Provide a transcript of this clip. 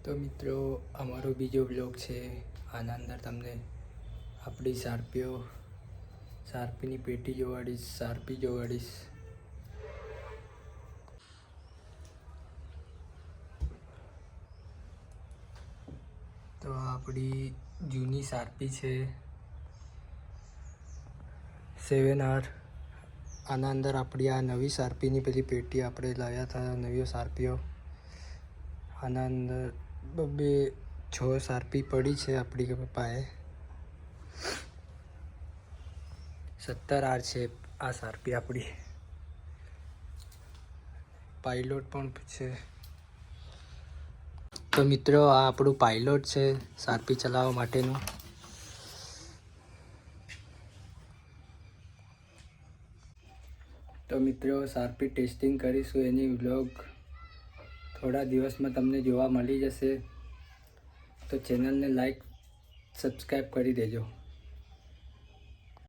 તો મિત્રો અમારો બીજો બ્લોગ છે. આના અંદર તમને આપણી શાર્પીની પેટી જોવાડીશ. તો આપણી જૂની શાર્પી છે 7R. આના અંદર આપણી આ નવી શાર્પીની પેલી પેટી આપણે લાવ્યા હતા, નવી શાર્પીઓ. આના અંદર 6 શાર્પી પડી છે આપણી પાસે. 17R છે આ શાર્પી આપણી. પાયલોટ પણ છે. તો મિત્રો આ આપણું પાયલોટ છે શાર્પી ચલાવવા માટેનું. તો મિત્રો શાર્પી ટેસ્ટિંગ કરીશું, એની વ્લોગ થોડા દિવસમાં તમને જોવા મળી જશે. તો ચેનલને લાઈક સબસ્ક્રાઈબ કરી દેજો.